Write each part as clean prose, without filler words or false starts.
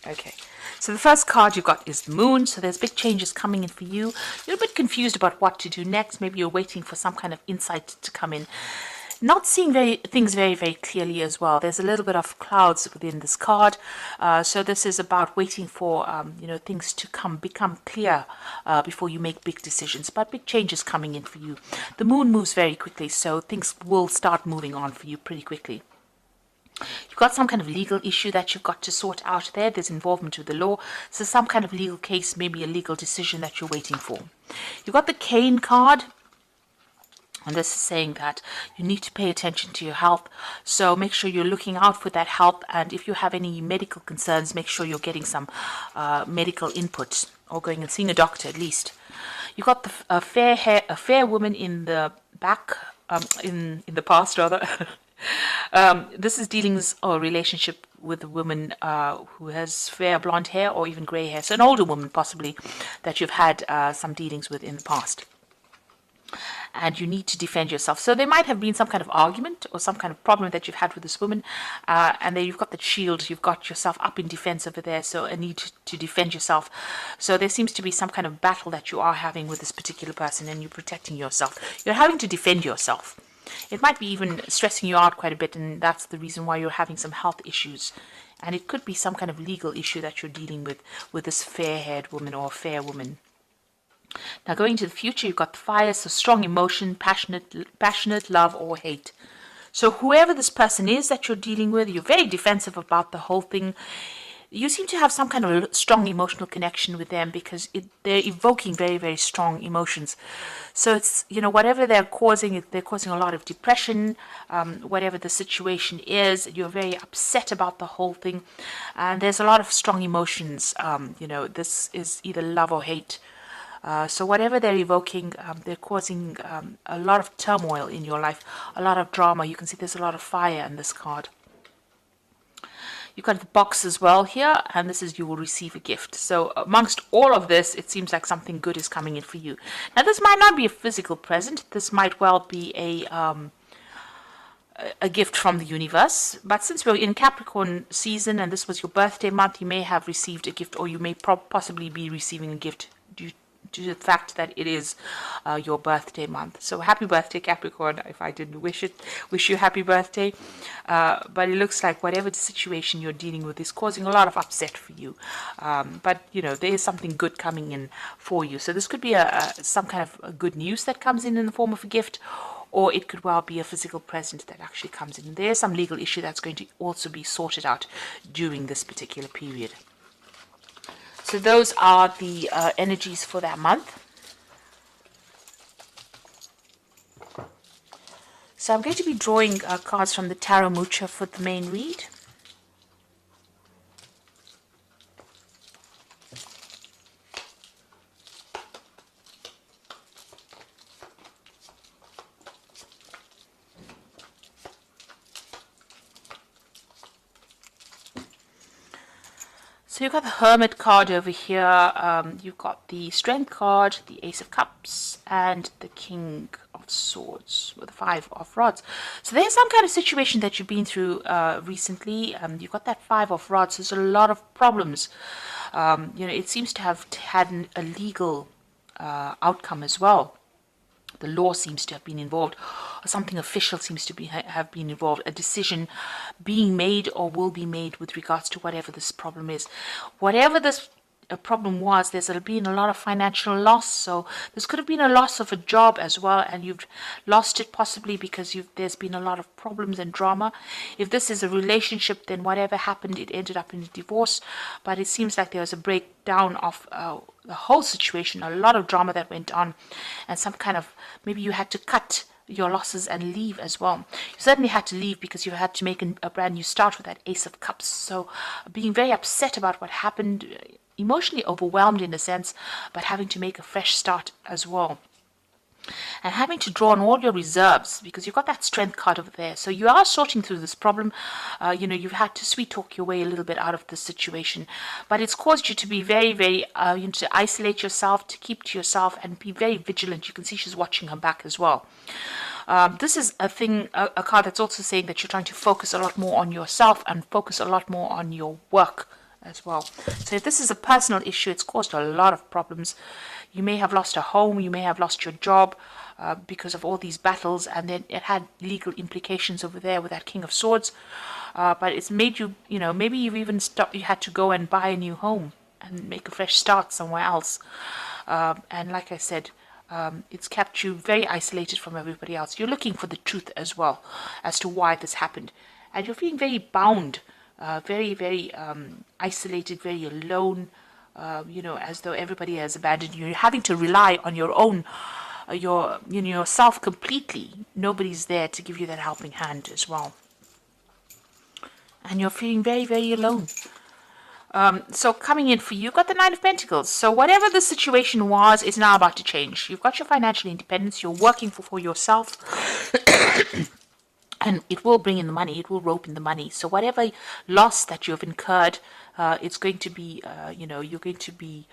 Okay, so the first card you've got is the Moon. So there's big changes coming in for you. You're a bit confused about what to do next. Maybe you're waiting for some kind of insight to come in. Not seeing things very, very clearly as well. There's a little bit of clouds within this card. So this is about waiting for, things to become clear before you make big decisions. But big changes coming in for you. The Moon moves very quickly, so things will start moving on for you pretty quickly. You've got some kind of legal issue that you've got to sort out there. There's involvement with the law. So some kind of legal case, maybe a legal decision that you're waiting for. You've got the Cane card. And this is saying that you need to pay attention to your health. So make sure you're looking out for that health. And if you have any medical concerns, make sure you're getting some medical input or going and seeing a doctor at least. You've got a fair woman in the back, in the past rather. This is dealings or relationship with a woman who has fair blonde hair or even grey hair. So an older woman possibly that you've had some dealings with in the past. And you need to defend yourself. So there might have been some kind of argument or some kind of problem that you've had with this woman. And then you've got that shield. You've got yourself up in defense over there. So a need to defend yourself. So there seems to be some kind of battle that you are having with this particular person and you're protecting yourself. You're having to defend yourself. It might be even stressing you out quite a bit, and that's the reason why you're having some health issues. And it could be some kind of legal issue that you're dealing with this fair-haired woman or fair woman. Now going to the future, you've got the Fire, so strong emotion, passionate love or hate. So whoever this person is that you're dealing with, you're very defensive about the whole thing. You seem to have some kind of strong emotional connection with them because they're evoking very, very strong emotions. So it's, whatever they're causing a lot of depression, whatever the situation is, you're very upset about the whole thing. And there's a lot of strong emotions. This is either love or hate. So whatever they're evoking, they're causing a lot of turmoil in your life, a lot of drama. You can see there's a lot of fire in this card. You've got the box as well here, and this is you will receive a gift. So amongst all of this, it seems like something good is coming in for you. Now, this might not be a physical present. This might well be a gift from the universe. But since we're in Capricorn season and this was your birthday month, you may have received a gift, or you may possibly be receiving a gift due to the fact that it is your birthday month. So happy birthday, Capricorn, if I didn't wish you happy birthday. But it looks like whatever the situation you're dealing with is causing a lot of upset for you. But there is something good coming in for you. So this could be some kind of good news that comes in the form of a gift, or it could well be a physical present that actually comes in. There's some legal issue that's going to also be sorted out during this particular period. So those are the energies for that month. So I'm going to be drawing cards from the Tarot Mucha for the main read. So you've got the Hermit card over here, you've got the Strength card, the Ace of Cups, and the King of Swords with the Five of Rods. So there's some kind of situation that you've been through recently. You've got that Five of Rods. There's a lot of problems. It seems to have had a legal outcome as well. The law seems to have been involved, or something official seems to have been involved, a decision being made or will be made with regards to whatever this problem is. Whatever this problem was, there's been a lot of financial loss, so this could have been a loss of a job as well, and you've lost it possibly because there's been a lot of problems and drama. If this is a relationship, then whatever happened, it ended up in a divorce, but it seems like there was a breakdown of the whole situation, a lot of drama that went on, and some kind of, maybe you had to cut your losses and leave as well. You certainly had to leave because you had to make a brand new start with that Ace of Cups. So being very upset about what happened, emotionally overwhelmed in a sense, but having to make a fresh start as well. And having to draw on all your reserves because you've got that Strength card over there. So you are sorting through this problem. You've had to sweet talk your way a little bit out of this situation. But it's caused you to be very, very, to isolate yourself, to keep to yourself and be very vigilant. You can see she's watching her back as well. This is a card that's also saying that you're trying to focus a lot more on yourself and focus a lot more on your work as well. So if this is a personal issue, it's caused a lot of problems. You may have lost a home, you may have lost your job because of all these battles, and then it had legal implications over there with that King of Swords. But it's made you, maybe you've even you had to go and buy a new home and make a fresh start somewhere else. And like I said, it's kept you very isolated from everybody else. You're looking for the truth as well as to why this happened. And you're feeling very bound, very, very isolated, very alone, as though everybody has abandoned you. You're having to rely on your own, yourself completely. Nobody's there to give you that helping hand as well. And you're feeling very, very alone. So coming in for you, you've got the Nine of Pentacles. So whatever the situation was, it's now about to change. You've got your financial independence. You're working for yourself. And it will bring in the money. It will rope in the money. So whatever loss that you've incurred, it's going to be, you're going to be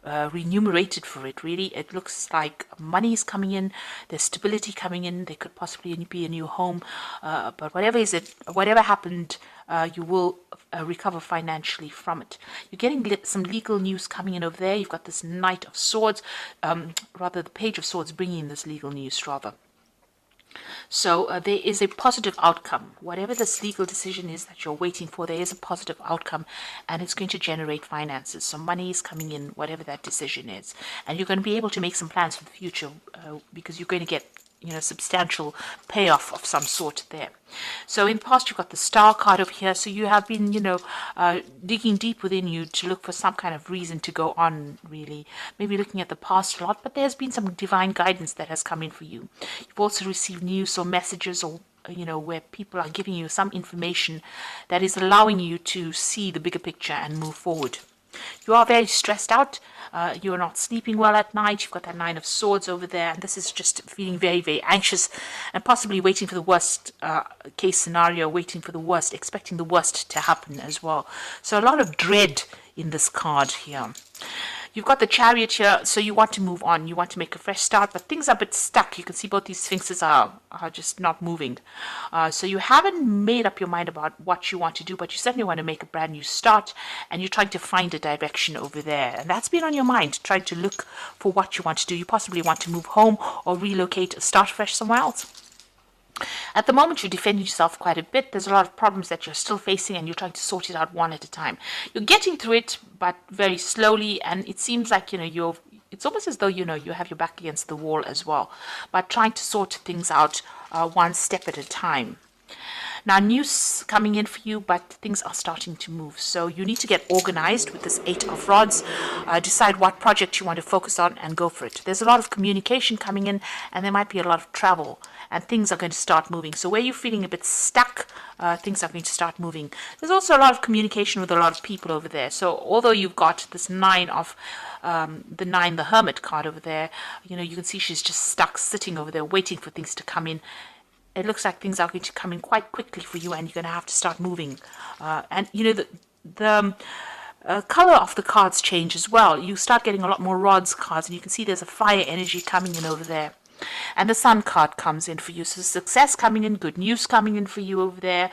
remunerated for it. Really, it looks like money is coming in. There's stability coming in. There could possibly be a new home. But whatever happened, you will recover financially from it. You're getting some legal news coming in over there. You've got this Knight of Swords, rather the Page of Swords bringing in this legal news rather. So there is a positive outcome. Whatever this legal decision is that you're waiting for, there is a positive outcome, and it's going to generate finances. So money is coming in, whatever that decision is. And you're going to be able to make some plans for the future because you're going to get substantial payoff of some sort there. So in the past, you've got the Star card over here. So you have been, digging deep within you to look for some kind of reason to go on, really. Maybe looking at the past a lot, but there's been some divine guidance that has come in for you. You've also received news or messages or where people are giving you some information that is allowing you to see the bigger picture and move forward. You are very stressed out. You're not sleeping well at night. You've got that Nine of Swords over there. And this is just feeling very, very anxious and possibly waiting for the worst case scenario, waiting for the worst, expecting the worst to happen as well. So a lot of dread in this card here. You've got the Chariot here, so you want to move on. You want to make a fresh start, but things are a bit stuck. You can see both these sphinxes are just not moving. So you haven't made up your mind about what you want to do, but you certainly want to make a brand new start, and you're trying to find a direction over there. And that's been on your mind, trying to look for what you want to do. You possibly want to move home or relocate or start fresh somewhere else. At the moment, you're defending yourself quite a bit. There's a lot of problems that you're still facing, and you're trying to sort it out one at a time. You're getting through it, but very slowly, and it seems like, it's almost as though, you have your back against the wall as well, but trying to sort things out one step at a time. Now, news coming in for you, but things are starting to move. So you need to get organized with this Eight of Rods. Decide what project you want to focus on and go for it. There's a lot of communication coming in, and there might be a lot of travel, and things are going to start moving. So where you're feeling a bit stuck, things are going to start moving. There's also a lot of communication with a lot of people over there. So although you've got this Nine of the Hermit card over there, you can see she's just stuck sitting over there waiting for things to come in. It looks like things are going to come in quite quickly for you, and you're going to have to start moving. And the color of the cards change as well. You start getting a lot more Rods cards, and you can see there's a fire energy coming in over there. And the Sun card comes in for you. So success coming in, good news coming in for you over there.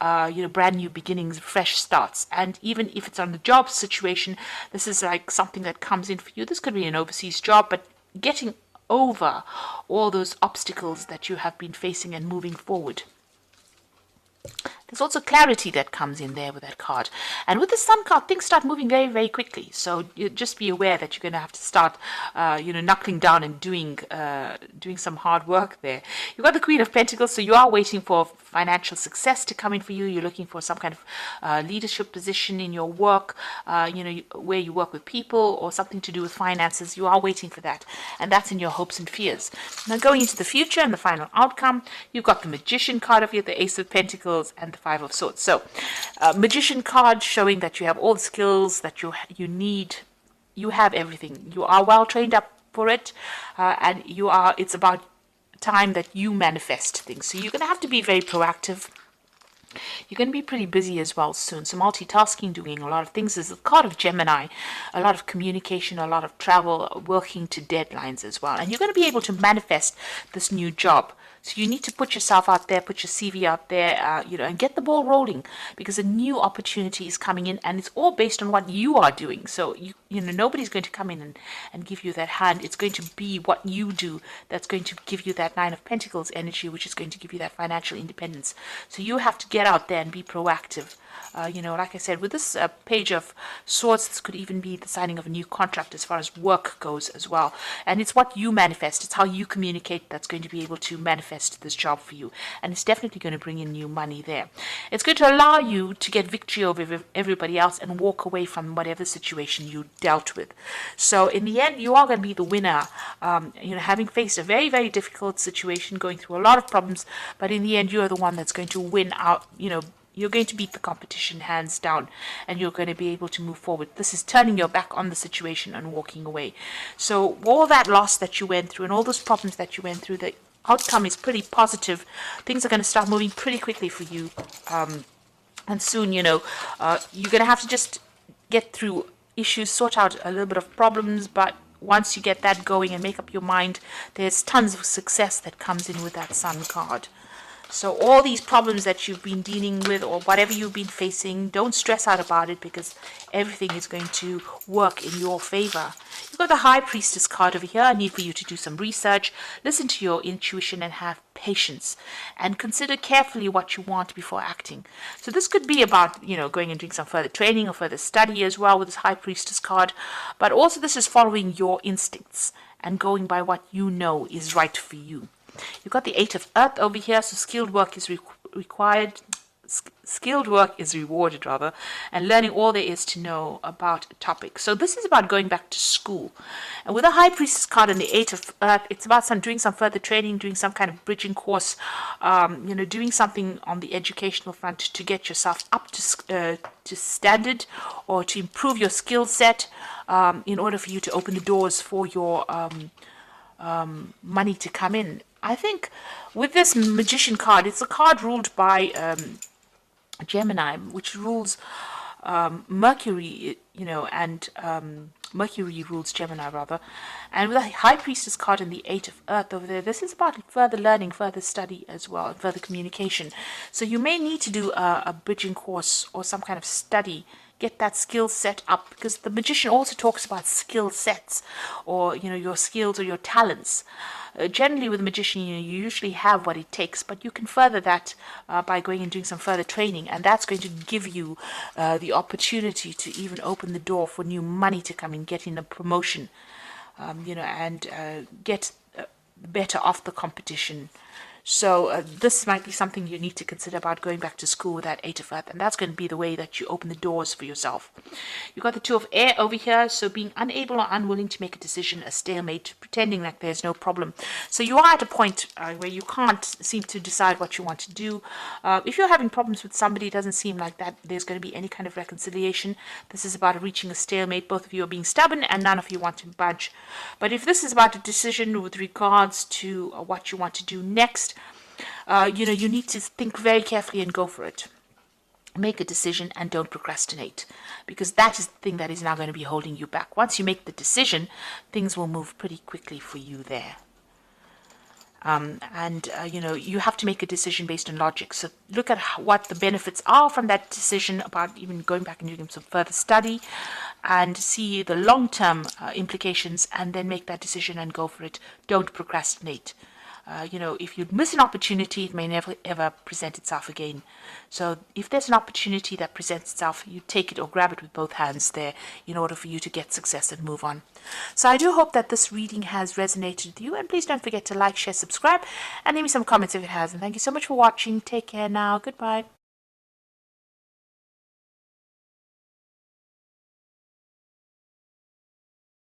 Brand new beginnings, fresh starts. And even if it's on the job situation, this is like something that comes in for you. This could be an overseas job, but getting over all those obstacles that you have been facing and moving forward. There's also clarity that comes in there with that card. And with the Sun card, things start moving very, very quickly. So you just be aware that you're going to have to start, knuckling down and doing some hard work there. You've got the Queen of Pentacles, so you are waiting for financial success to come in for you. You're looking for some kind of leadership position in your work, where you work with people or something to do with finances. You are waiting for that. And that's in your hopes and fears. Now going into the future and the final outcome, you've got the Magician card of you, the Ace of Pentacles, and the Five of Swords. So, Magician card showing that you have all the skills that you need. You have everything. You are well trained up for it, and it's about time that you manifest things. So you're going to have to be very proactive. You're going to be pretty busy as well soon. So multitasking, doing a lot of things. There's a card of Gemini, a lot of communication, a lot of travel, working to deadlines as well. And you're going to be able to manifest this new job. So you need to put yourself out there, put your CV out there, and get the ball rolling, because a new opportunity is coming in, and it's all based on what you are doing. So nobody's going to come in and give you that hand. It's going to be what you do that's going to give you that Nine of Pentacles energy, which is going to give you that financial independence. So you have to get out there and be proactive. Like I said, with this Page of Swords, this could even be the signing of a new contract as far as work goes as well. And it's what you manifest. It's how you communicate that's going to be able to manifest this job for you. And it's definitely going to bring in new money there. It's going to allow you to get victory over everybody else and walk away from whatever situation you dealt with. So in the end, you are going to be the winner. Having faced a very, very difficult situation, going through a lot of problems, but in the end, you are the one that's going to win out, you're going to beat the competition hands down, and you're going to be able to move forward. This is turning your back on the situation and walking away. So all that loss that you went through and all those problems that you went through, the outcome is pretty positive. Things are going to start moving pretty quickly for you. And soon, you're going to have to just get through issues, sort out a little bit of problems, but once you get that going and make up your mind, there's tons of success that comes in with that Sun card. So all these problems that you've been dealing with, or whatever you've been facing, don't stress out about it, because everything is going to work in your favor. You've got the High Priestess card over here. I need for you to do some research, listen to your intuition, and have patience, and consider carefully what you want before acting. So this could be about, going and doing some further training or further study as well with this High Priestess card. But also this is following your instincts and going by what you know is right for you. You've got the Eight of Earth over here, so skilled work is required. Skilled work is rewarded, rather, and learning all there is to know about a topic. So this is about going back to school. And with the High Priestess card and the Eight of Earth, it's about doing some further training, doing some kind of bridging course, doing something on the educational front to get yourself up to standard, or to improve your skill set, in order for you to open the doors for your money to come in. I think with this Magician card, it's a card ruled by Gemini, which rules Mercury, and Mercury rules Gemini, rather. And with the High Priestess card and the Eight of Earth over there, this is about further learning, further study as well, and further communication. So you may need to do a bridging course or some kind of study, get that skill set up, because the Magician also talks about skill sets, or your skills or your talents. Generally with a Magician, you usually have what it takes, but you can further that by going and doing some further training, and that's going to give you the opportunity to even open the door for new money to come in, getting a promotion, and get better off the competition. So this might be something you need to consider about going back to school with that Eight of Earth, and that's going to be the way that you open the doors for yourself. You've got the Two of Air over here, so being unable or unwilling to make a decision, a stalemate, pretending like there's no problem. So you are at a point where you can't seem to decide what you want to do. If you're having problems with somebody, it doesn't seem like that there's going to be any kind of reconciliation. This is about reaching a stalemate. Both of you are being stubborn, and none of you want to budge. But if this is about a decision with regards to what you want to do next, you need to think very carefully and go for it. Make a decision and don't procrastinate, because that is the thing that is now going to be holding you back. Once you make the decision, things will move pretty quickly for you there. You have to make a decision based on logic. So look at what the benefits are from that decision, about even going back and doing some further study, and see the long-term implications, and then make that decision and go for it. Don't procrastinate. If you miss an opportunity, it may never ever present itself again. So if there's an opportunity that presents itself, you take it or grab it with both hands there, in order for you to get success and move on. So I do hope that this reading has resonated with you, and please don't forget to like, share, subscribe, and leave me some comments if it has. And thank you so much for watching. Take care now. Goodbye.